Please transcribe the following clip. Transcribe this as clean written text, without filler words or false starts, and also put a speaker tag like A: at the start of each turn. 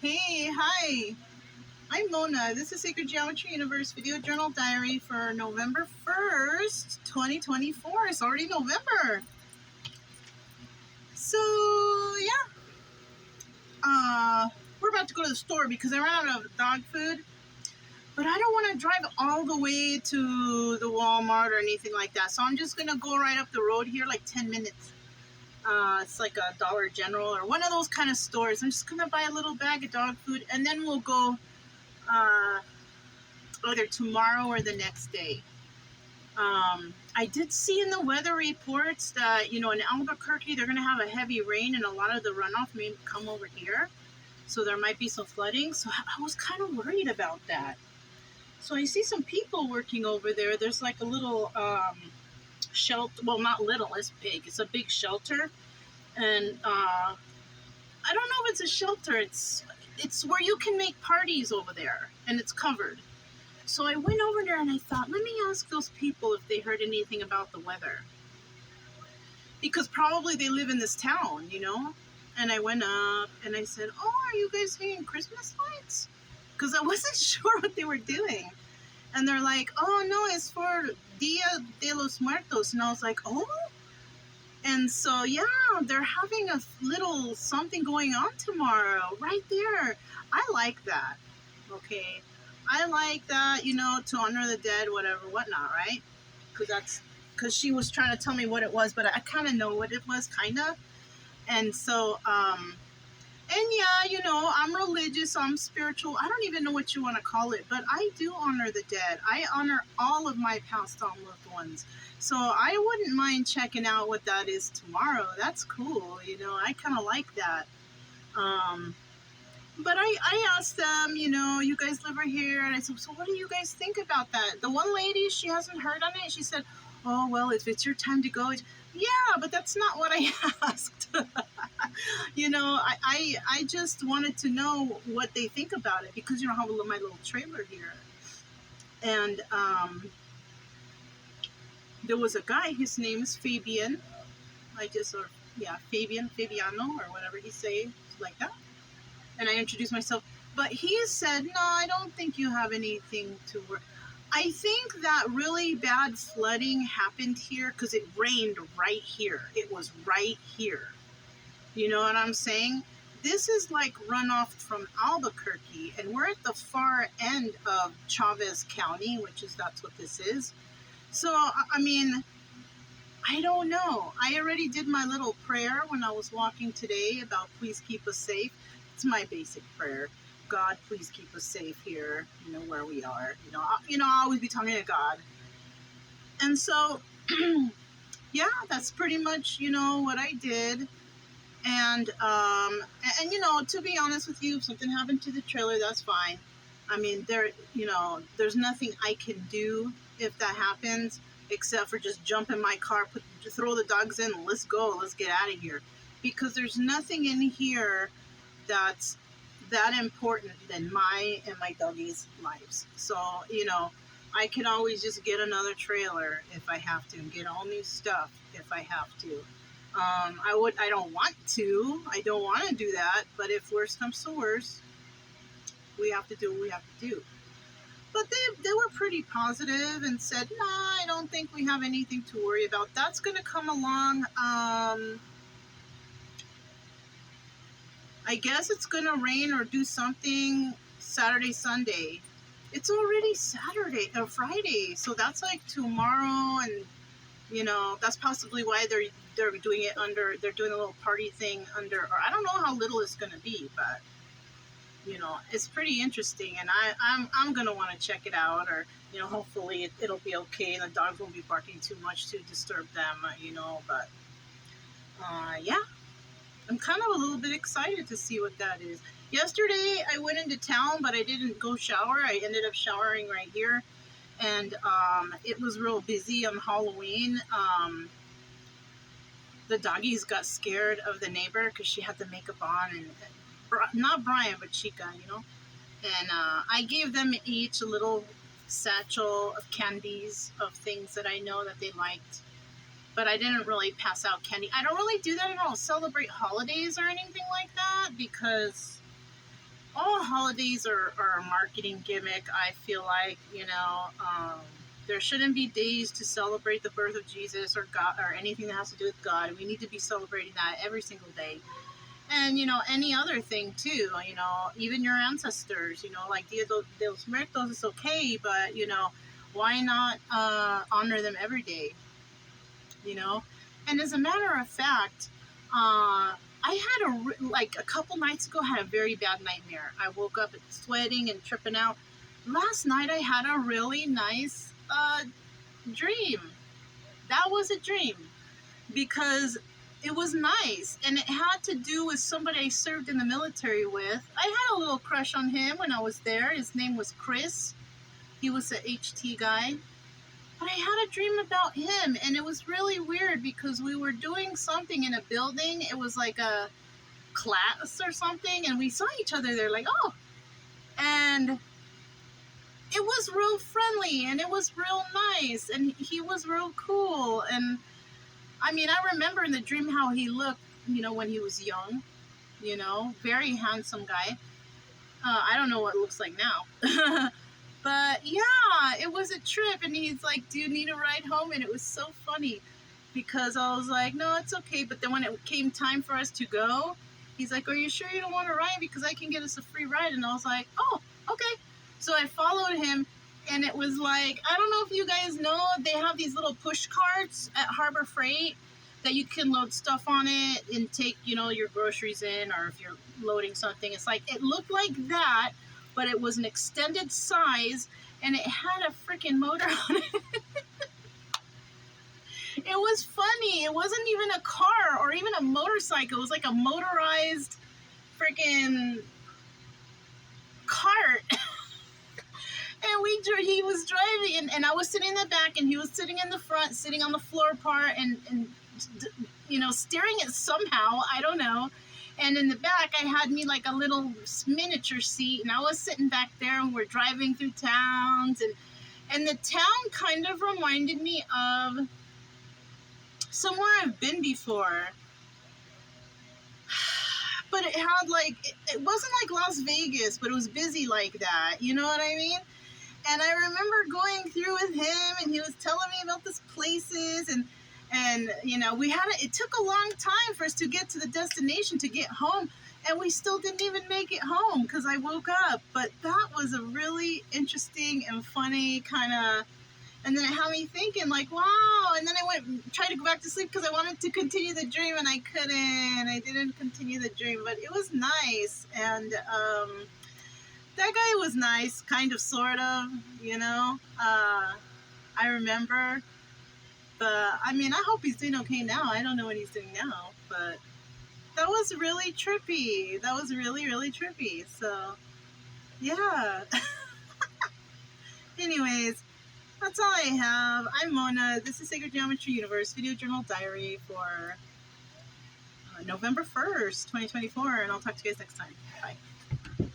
A: Hey, hi. I'm Mona. This is Sacred Geometry Universe Video Journal Diary for November 1st, 2024. It's already November. So, yeah. We're about to go to the store because I ran out of dog food. But I don't want to drive all the way to the Walmart or anything like that. So I'm just going to go right up the road here, like 10 minutes. It's like a Dollar General or one of those kind of stores. I'm just going to buy a little bag of dog food and then we'll go either tomorrow or the next day. I did see in the weather reports that, in Albuquerque, they're going to have a heavy rain and a lot of the runoff may come over here. So there might be some flooding. So I was kind of worried about that. So I see some people working over there. There's like a little shelter. Well, not little, it's big. It's a big shelter. And I don't know if it's a shelter. It's where you can make parties over there. And it's covered. So I went over there and I thought, let me ask those people if they heard anything about the weather. Because probably they live in this town, And I went up and I said, oh, are you guys seeing Christmas lights? Because I wasn't sure what they were doing. And they're like, oh, no, it's for Dia de los Muertos. And I was like, oh? And so, yeah, they're having a little something going on tomorrow right there. I like that, okay? I like that, to honor the dead, whatever, whatnot, right? Because she was trying to tell me what it was, but I kind of know what it was, kind of. And so, and yeah, I'm religious, I'm spiritual. I don't even know what you want to call it, but I do honor the dead. I honor all of my passed on loved ones. So I wouldn't mind checking out what that is tomorrow. That's cool, I kind of like that. But I asked them, you guys live right here. And I said, so what do you guys think about that? The one lady, she hasn't heard on it. She said, oh, well, if it's your time to go. Yeah, but that's not what I asked. I just wanted to know what they think about it because, I have my little trailer here. And there was a guy, his name is Fabian. Fabiano, or whatever he say, like that. And I introduced myself. But he said, no, I don't think you have anything to worry. I think that really bad flooding happened here because it rained right here. It was right here. You know what I'm saying? This is like runoff from Albuquerque, and we're at the far end of Chavez County, that's what this is. So, I mean, I don't know. I already did my little prayer when I was walking today about please keep us safe. It's my basic prayer. God, please keep us safe here, where we are. I'll always be talking to God. And so, yeah, that's pretty much, what I did. And to be honest with you, if something happened to the trailer, that's fine. I mean, there's nothing I can do if that happens, except for just jump in my car, throw the dogs in, and let's go, let's get out of here. Because there's nothing in here that's that important than my and my doggies' lives. So, I can always just get another trailer if I have to, and get all new stuff if I have to. I don't want to. I don't want to do that. But if worse comes to worse, we have to do what we have to do. But they were pretty positive and said, no, I don't think we have anything to worry about. That's going to come along. I guess it's going to rain or do something Saturday, Sunday. It's already Saturday or Friday. So that's like tomorrow. And, that's possibly why they're doing it they're doing a little party thing under, or I don't know how little it's going to be, but, it's pretty interesting. And I'm going to want to check it out, or, hopefully it'll be okay and the dogs won't be barking too much to disturb them, but, yeah. I'm kind of a little bit excited to see what that is. Yesterday, I went into town, but I didn't go shower. I ended up showering right here. And it was real busy on Halloween. The doggies got scared of the neighbor because she had the makeup on. And not Brian, but Chica, And I gave them each a little satchel of candies, of things that I know that they liked. But I didn't really pass out candy. I don't really do that. I don't celebrate holidays or anything like that because, all holidays are a marketing gimmick. I feel like, there shouldn't be days to celebrate the birth of Jesus or God or anything that has to do with God. We need to be celebrating that every single day. And, any other thing too, even your ancestors, like Dia de los Muertos is okay, but, why not honor them every day, And as a matter of fact, I had a couple nights ago, I had a very bad nightmare. I woke up sweating and tripping out. Last night, I had a really nice dream. That was a dream because it was nice, and it had to do with somebody I served in the military with. I had a little crush on him when I was there. His name was Chris. He was an HT guy. But I had a dream about him, and it was really weird because we were doing something in a building. It was like a class or something, and we saw each other there like, oh. And it was real friendly, and it was real nice, and he was real cool. And I mean, I remember in the dream how he looked, when he was young, very handsome guy. I don't know what it looks like now. But yeah, it was a trip, and he's like, do you need a ride home? And it was so funny because I was like, no, it's okay. But then when it came time for us to go, he's like, are you sure you don't want to ride? Because I can get us a free ride. And I was like, oh, okay. So I followed him, and it was like, I don't know if you guys know, they have these little push carts at Harbor Freight that you can load stuff on it and take, your groceries in, or if you're loading something. It's like, it looked like that, but it was an extended size, and it had a freaking motor on it. It was funny. It wasn't even a car or even a motorcycle. It was like a motorized freaking cart. And he was driving, and I was sitting in the back, and he was sitting in the front, sitting on the floor part, and steering it somehow. I don't know. And in the back, I had me like a little miniature seat, and I was sitting back there, and we're driving through towns, and the town kind of reminded me of somewhere I've been before. But it had it wasn't like Las Vegas, but it was busy like that. You know what I mean? And I remember going through with him, and he was telling me about these places, and it took a long time for us to get to the destination, to get home, and we still didn't even make it home because I woke up. But that was a really interesting and funny kind of, and then it had me thinking like, wow. And then I tried to go back to sleep because I wanted to continue the dream, and I couldn't. I didn't continue the dream, but it was nice. And that guy was nice, kind of, sort of, I remember. But, I mean, I hope he's doing okay now. I don't know what he's doing now. But that was really trippy. That was really, really trippy. So, yeah. Anyways, that's all I have. I'm Mona. This is Sacred Geometry Universe Video Journal Diary for November 1st, 2024. And I'll talk to you guys next time. Bye.